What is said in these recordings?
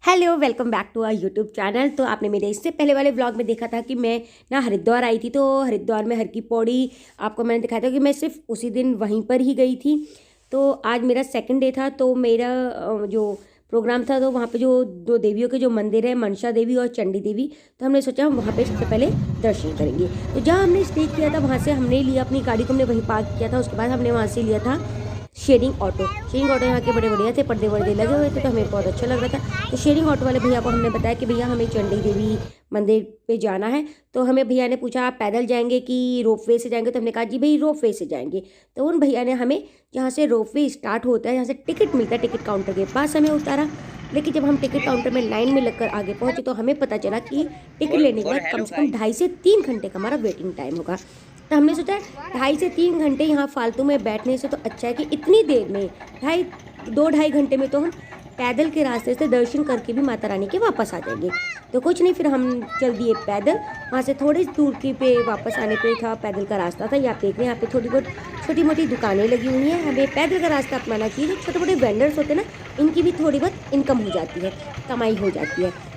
Hello, welcome back to our YouTube channel. तो आपने मेरे इससे पहले वाले व्लॉग में देखा था कि मैं ना हरिद्वार आई थी। तो हरिद्वार में हर की पौड़ी आपको मैंने दिखाया था कि मैं सिर्फ उसी दिन वहीं पर ही गई थी। तो आज मेरा सेकंड डे था। तो मेरा जो प्रोग्राम था तो वहाँ पे जो दो देवियों के जो मंदिर है, मनसा देवी और चंडी देवी, तो हमने सोचा हम वहाँ पे सबसे पहले दर्शन करेंगे। तो जहाँ हमने स्टे किया था वहाँ से हमने लिया अपनी गाड़ी को, हमने वहीं पार्क किया था। उसके बाद हमने वहाँ से लिया था शेयरिंग ऑटो। शेयरिंग ऑटो यहाँ के बड़े बढ़िया थे, पर्दे वर्दे लगे हुए थे, तो हमें बहुत अच्छा लग रहा था। तो शेयरिंग ऑटो वाले भैया को हमने बताया कि भैया हमें चंडी देवी मंदिर पे जाना है। तो हमें भैया ने पूछा आप पैदल जाएंगे कि रोपवे से जाएंगे। तो हमने कहा जी भाई रोपवे से जाएंगे। तो उन भैया ने हमें जहाँ से रोपवे स्टार्ट होता है, जहाँ से टिकट मिलता है, टिकट काउंटर के पास हमें उतारा। लेकिन जब हम टिकट काउंटर में लाइन में लगकर आगे पहुँचे तो हमें पता चला कि टिकट लेने के बाद कम से कम 2.5 से 3 घंटे का हमारा वेटिंग टाइम होगा। तो हमने सोचा 2.5 से 3 घंटे यहाँ फालतू में बैठने से तो अच्छा है कि इतनी देर में 2-2.5 घंटे में तो हम पैदल के रास्ते से दर्शन करके भी माता रानी के वापस आ जाएंगे। तो कुछ नहीं, फिर हम चल दिए पैदल। वहाँ से थोड़ी दूर की पे वापस आने पे था पैदल का रास्ता था। यहाँ पे देख रहे हैं, यहाँ पे थोड़ी बहुत छोटी मोटी दुकानें लगी हुई हैं। हमें पैदल का रास्ता अपनाना चाहिए। जो छोटे मोटे वेंडर्स होते हैं ना, इनकी भी थोड़ी बहुत इनकम हो जाती है, कमाई हो जाती है।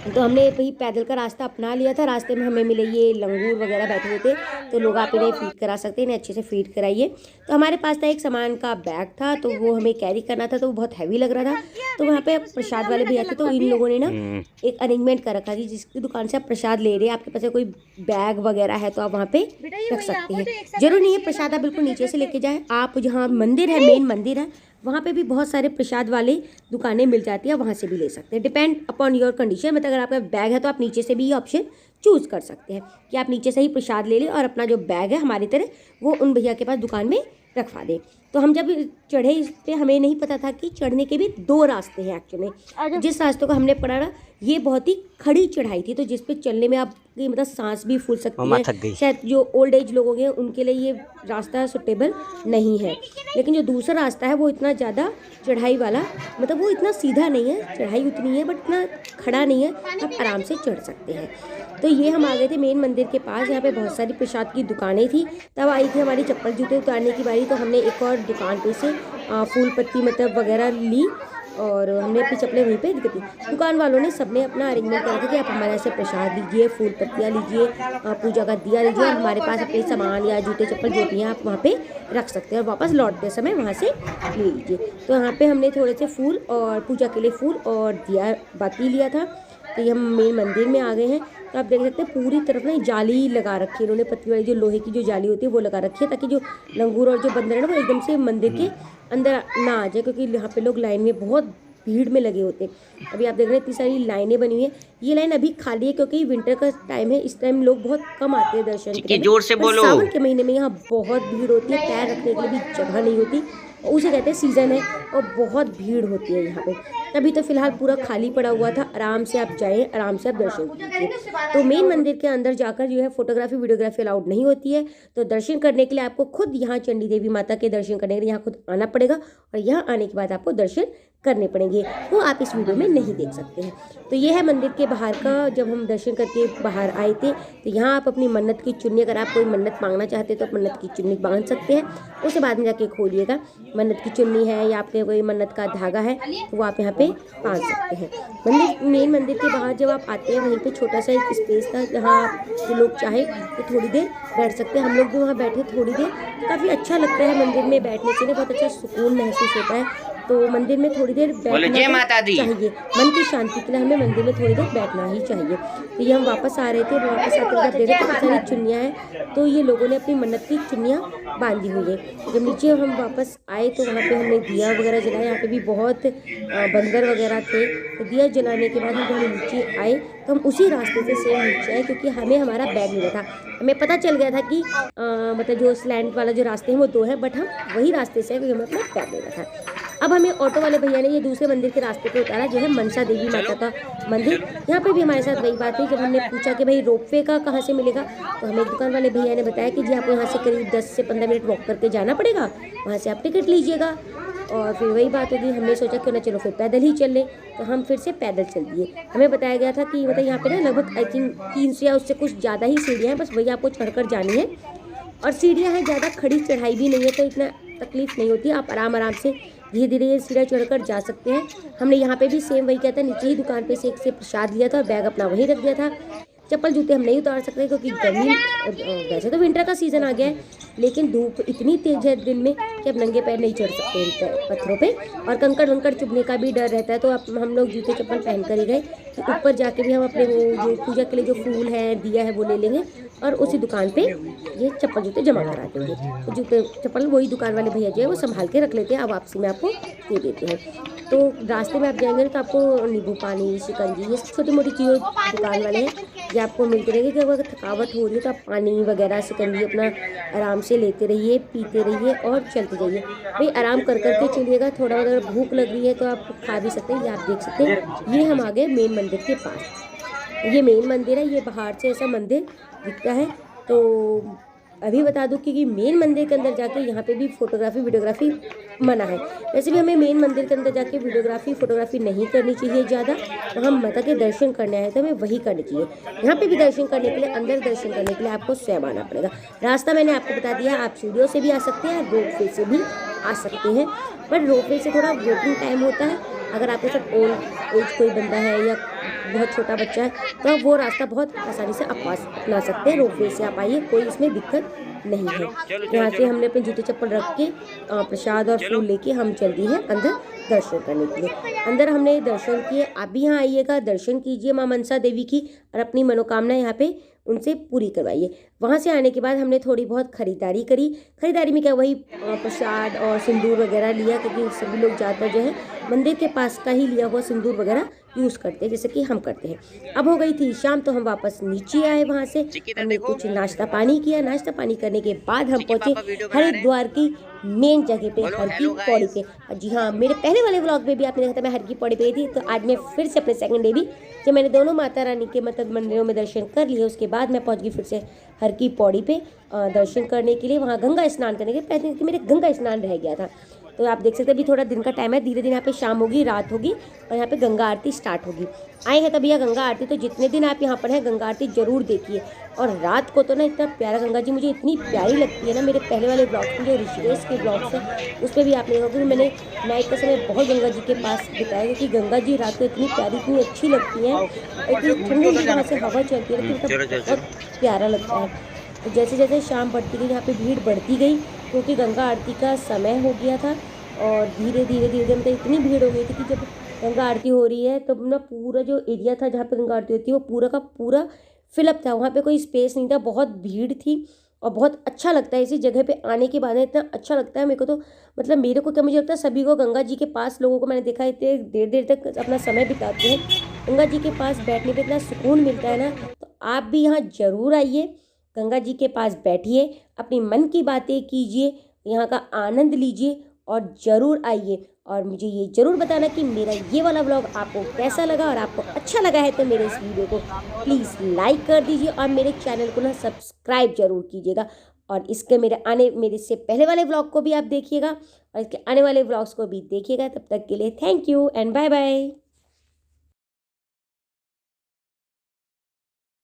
तो हमने भाई पैदल का रास्ता अपना लिया था। रास्ते में हमें मिले ये लंगूर वगैरह बैठे हुए थे, तो लोग आप इन्हें फीड करा सकते हैं, इन्हें अच्छे से फीड कराइए। तो हमारे पास था एक सामान का बैग था, तो वो हमें कैरी करना था, तो वो बहुत हैवी लग रहा था। तो वहाँ पे प्रसाद वाले भैया थे, तो इन लोगों ने ना एक अरेंजमेंट कर रखा थी, जिसकी दुकान से आप प्रसाद ले रहे हैं, आपके पास कोई बैग वगैरह है तो आप वहाँ पे रख सकते हैं। जरूर नहीं है प्रसाद आप बिल्कुल नीचे से लेके जाए। आप जहाँ मंदिर है, मेन मंदिर है, वहाँ पे भी बहुत सारे प्रसाद वाले दुकानें मिल जाती है, वहाँ से भी ले सकते हैं। Depend upon your condition. मतलब अगर आपका बैग है तो आप नीचे से भी ये ऑप्शन चूज़ कर सकते हैं कि आप नीचे से ही प्रसाद ले लें और अपना जो बैग है हमारी तरह वो उन भैया के पास दुकान में रखवा दें। तो हम जब चढ़े इस पर हमें नहीं पता था कि चढ़ने के भी 2 रास्ते हैं एक्चुअली। जिस रास्ते को हमने पढ़ा ना, ये बहुत ही खड़ी चढ़ाई थी, तो जिस पे चलने में आपकी मतलब सांस भी फूल सकती है। शायद जो ओल्ड एज लोग होंगे उनके लिए ये रास्ता सुटेबल नहीं है। लेकिन जो दूसरा रास्ता है वो इतना ज़्यादा चढ़ाई वाला, मतलब वो इतना सीधा नहीं है, चढ़ाई उतनी है बट इतना खड़ा नहीं है, आप आराम से चढ़ सकते हैं। तो ये हम आ गए थे मेन मंदिर के पास। यहाँ पे बहुत सारी प्रसाद की दुकानें थी। तब आई थी हमारी चप्पल जूते उतारने की बारी, तो हमने एक और दुकान पे से फूल पत्ती मतलब वगैरह ली और हमने अपनी चप्पलें वहीं पे दी। दुकान वालों ने सबने अपना अरेंजमेंट करा था कि आप हमारे यहाँ से प्रसाद लीजिए, फूल पत्तियाँ लीजिए, पूजा का दिया लीजिए, और हमारे पास अपने सामान या जूते चप्पल जो भी हैं आप वहाँ पे रख सकते हैं और वापस लौटते समय वहाँ से ले लीजिए। तो यहाँ पे हमने थोड़े से फूल और पूजा के लिए फूल और दिया बाती लिया था। तो ये हम मेन मंदिर में आ गए हैं। तो आप देख सकते हैं पूरी तरफ ना जाली लगा रखी है इन्होंने, पत्ती वाली जो लोहे की जो जाली होती है वो लगा रखी है, ताकि जो लंगूर और जो बंदर है ना वो एकदम से मंदिर के अंदर ना आ जाए, क्योंकि यहाँ पे लोग लाइन में बहुत भीड़ में लगे होते हैं। अभी आप देख रहे हैं इतनी सारी लाइनें बनी हुई हैं। ये लाइन अभी खाली है क्योंकि विंटर का टाइम है, इस टाइम लोग बहुत कम आते हैं दर्शन के लिए। जोर से बोलो। सावन के महीने में यहाँ बहुत भीड़ होती है, पैर रखने के लिए भी जगह नहीं होती, उसे कहते हैं सीज़न है, और बहुत भीड़ होती है यहाँ पे। तभी तो फिलहाल पूरा खाली पड़ा हुआ था। आराम से आप जाएं, आराम से आप दर्शन कीजिए। तो मेन मंदिर के अंदर जाकर जो है फोटोग्राफी वीडियोग्राफी अलाउड नहीं होती है। तो दर्शन करने के लिए आपको खुद यहाँ चंडी देवी माता के दर्शन करने के लिए यहाँ खुद आना पड़ेगा, और यहाँ आने के बाद आपको दर्शन करने पड़ेंगे, वो आप इस वीडियो में नहीं देख सकते हैं। तो ये है मंदिर के बाहर का, जब हम दर्शन करके बाहर आए थे। तो यहाँ आप अपनी मन्नत की चुन्नी, अगर आप कोई मन्नत मांगना चाहते हैं तो आप मन्नत की चुन्नी बांध सकते हैं, उसे बाद में जाके खोलिएगा। मन्नत की चुन्नी है या आपके कोई मन्नत का धागा है तो वो आप यहाँ पे बांध सकते हैं। मंदिर मेन मंदिर के बाहर जब आप आते हैं वहीं पे छोटा सा एक स्पेस था जहाँ जो लोग चाहे तो थोड़ी देर बैठ सकते हैं। हम लोग भी वहाँ बैठे थोड़ी देर, काफ़ी अच्छा लगता है मंदिर में बैठने से ना, बहुत अच्छा सुकून महसूस होता है। तो मंदिर में थोड़ी देर बैठना चाहिए, मन की शांति के लिए हमें मंदिर में थोड़ी देर बैठना ही चाहिए। तो ये हम वापस आ रहे थे, वापस आते हुए देख रहे थे सारी चुन्नियाँ हैं, तो ये लोगों ने अपनी मन्नत की चुन्नियाँ बांधी हुई है। जब नीचे हम वापस आए तो वहाँ पे हमने दिया वगैरह जलाया। यहाँ पे भी बहुत बंदर वगैरह थे। तो दिया जलाने के बाद हम नीचे आए तो हम उसी रास्ते से सेम नीचे आए, क्योंकि हमें हमारा बैग मिला था। हमें पता चल गया था कि मतलब जो स्लैंट वाला जो रास्ते हैं वो 2 हैं, बट हम वही रास्ते से क्योंकि हमें अपना बैग मिला था। अब हमें ऑटो वाले भैया ने ये दूसरे मंदिर के रास्ते पे उतारा, जो है मनसा देवी माता का मंदिर। यहाँ पे भी हमारे साथ वही बात हुई, जब हमने पूछा कि भाई रोपवे का कहाँ से मिलेगा, तो हमें एक दुकान वाले भैया ने बताया कि जी आपको यहाँ से करीब 10 से 15 मिनट वॉक करके जाना पड़ेगा, वहाँ से आप टिकट लीजिएगा। और फिर वही बात होगी, हमने सोचा क्यों ना चलो फिर पैदल ही चल लें, तो हम फिर से पैदल चल दिए। हमें बताया गया था कि मतलब यहाँ पे ना लगभग आई थिंक 300 या उससे कुछ ज़्यादा ही सीढ़ियाँ हैं, बस वही आपको चढ़कर जानी है। और सीढ़ियाँ हैं, ज़्यादा खड़ी चढ़ाई भी नहीं है, तो इतना तकलीफ नहीं होती, आप आराम से धीरे धीरे ये सीढ़ियाँ चढ़कर जा सकते हैं। हमने यहाँ पे भी सेम वही किया था, नीचे ही दुकान पे से एक से प्रसाद लिया था और बैग अपना वहीं रख दिया था। चप्पल जूते हम नहीं उतार सकते क्योंकि गर्मी, वैसे तो विंटर का सीज़न आ गया है, लेकिन धूप इतनी तेज है दिन में कि अब नंगे पैर नहीं चढ़ सकते इन पत्थरों पे, और कंकड़ वंकड़ चुभने का भी डर रहता है। तो अब हम लोग जूते चप्पल पहन कर ही गए कि ऊपर जाके भी हम अपने वो जो पूजा के लिए जो फूल है, दिया है, वो ले लेंगे और उसी दुकान पे ये चप्पल जूते जमा करा देंगे। तो जूते चप्पल वही दुकान वाले भैया जो है वो संभाल के रख लेते हैं, अब वापसी में आपको दे देते हैं। तो रास्ते में आप जाएंगे तो आपको नींबू पानी, शिकंजी, ये छोटी मोटी चीज़ें दुकान वाले हैं ये आपको मिलते रहेंगे कि अगर थकावट हो रही है तो आप पानी वगैरह, शिकंजी अपना आराम से लेते रहिए, पीते रहिए और चलते जाइए। भाई आराम कर करके चलिएगा, थोड़ा बहुत अगर भूख लग रही है तो आप खा भी सकते हैं। ये आप देख सकते हैं, ये हम आ गए मेन मंदिर के पास। ये मेन मंदिर है, ये बाहर से ऐसा मंदिर दिखता है। तो अभी बता दूं कि मेन मंदिर के अंदर जाके यहाँ पे भी फोटोग्राफी वीडियोग्राफी मना है। वैसे भी हमें मेन मंदिर के अंदर जाके वीडियोग्राफी फोटोग्राफी नहीं करनी चाहिए ज़्यादा, तो हम माता के दर्शन करने आए तो हमें वही करनी चाहिए। यहाँ पे भी दर्शन करने के लिए, अंदर दर्शन करने के लिए आपको स्वयं आना पड़ेगा। रास्ता मैंने आपको बता दिया, आप सीढ़ियों से भी आ सकते हैं, रोपवे से भी आ सकते हैं, बट रोपवे से थोड़ा वेटिंग टाइम होता है। अगर आपके साथ ओल्ड एज कोई बंदा है या बहुत छोटा बच्चा है तो आप वो रास्ता बहुत आसानी से अपना सकते हैं। रोपवे से आप आइए, कोई इसमें दिक्कत नहीं है। यहाँ से हमने अपने जूते चप्पल रख के प्रसाद और फूल लेके हम चल दिए हैं अंदर दर्शन करने के लिए। अंदर हमने दर्शन किए, आप भी यहाँ आइएगा, दर्शन कीजिए माँ मनसा देवी की और अपनी मनोकामना यहाँ पे उनसे पूरी करवाइए। वहाँ से आने के बाद हमने थोड़ी बहुत खरीदारी करी। खरीदारी में क्या, वही प्रसाद और सिंदूर वगैरह लिया, क्योंकि सभी लोग ज़्यादातर जो है मंदिर के पास का ही लिया हुआ सिंदूर वगैरह यूज़ करते हैं, जैसे कि हम करते हैं। अब हो गई थी शाम, तो हम वापस नीचे आए। वहाँ से हमने कुछ नाश्ता पानी किया। नाश्ता पानी करने के बाद हम पहुँचे हरिद्वार की मेन जगह पे, हर की पौड़ी पे। जी हाँ, मेरे पहले वाले व्लॉग में भी आपने देखा था मैं हर की पौड़ी पे थी। तो आज मैं फिर से अपने सेकंड डे भी, जब मैंने दोनों माता रानी के मतलब मंदिरों में दर्शन कर लिए, उसके बाद मैं पहुंच गई फिर से हर की पौड़ी पे दर्शन करने के लिए, वहाँ गंगा स्नान करने के पहले कि मेरे गंगा स्नान रह गया था। तो आप देख सकते हैं अभी थोड़ा दिन का टाइम है, धीरे धीरे यहाँ पे शाम होगी, रात होगी और यहाँ पे गंगा आरती स्टार्ट होगी। आए हैं तभी गंगा आरती, तो जितने दिन आप यहाँ पर हैं गंगा आरती जरूर देखिए। और रात को तो ना इतना प्यारा गंगा जी मुझे इतनी प्यारी लगती है ना। मेरे पहले वाले ब्लॉग्स में जो ऋषिकेश के ब्लॉग्स हैं उस पर भी आप देखोगे, मैंने नाइट का समय बहुत गंगा जी के पास बिताया, क्योंकि गंगा जी रात को इतनी प्यारी, इतनी अच्छी लगती है, इतनी ठंडी ठंडी वहाँ से हवा चलती है, लेकिन बहुत प्यारा लगता है। तो जैसे जैसे शाम बढ़ती गई यहाँ पे भीड़ बढ़ती गई, क्योंकि गंगा आरती का समय हो गया था। और धीरे धीरे धीरे मतलब इतनी भीड़ हो गई थी कि जब गंगा आरती हो रही है तो ना पूरा जो एरिया था जहाँ पे गंगा आरती होती है वो पूरा का पूरा फिलअप था, वहाँ पे कोई स्पेस नहीं था, बहुत भीड़ थी। और बहुत अच्छा लगता है इसी जगह पे आने के बाद, इतना अच्छा लगता है मेरे को। तो मतलब मेरे को क्या, मुझे लगता है सभी को गंगा जी के पास, लोगों को मैंने देखा है इतने देर देर तक अपना समय बिताते हैं गंगा जी के पास, बैठने पे इतना सुकून मिलता है ना। तो आप भी यहाँ जरूर आइए, गंगा जी के पास बैठिए, अपनी मन की बातें कीजिए, यहाँ का आनंद लीजिए और ज़रूर आइए। और मुझे ये ज़रूर बताना कि मेरा ये वाला व्लॉग आपको कैसा लगा, और आपको अच्छा लगा है तो मेरे इस वीडियो को प्लीज़ लाइक कर दीजिए और मेरे चैनल को ना सब्सक्राइब जरूर कीजिएगा। और इसके मेरे इससे पहले वाले व्लॉग को भी आप देखिएगा और इसके आने वाले व्लॉग्स को भी देखिएगा। तब तक के लिए thank you and bye bye.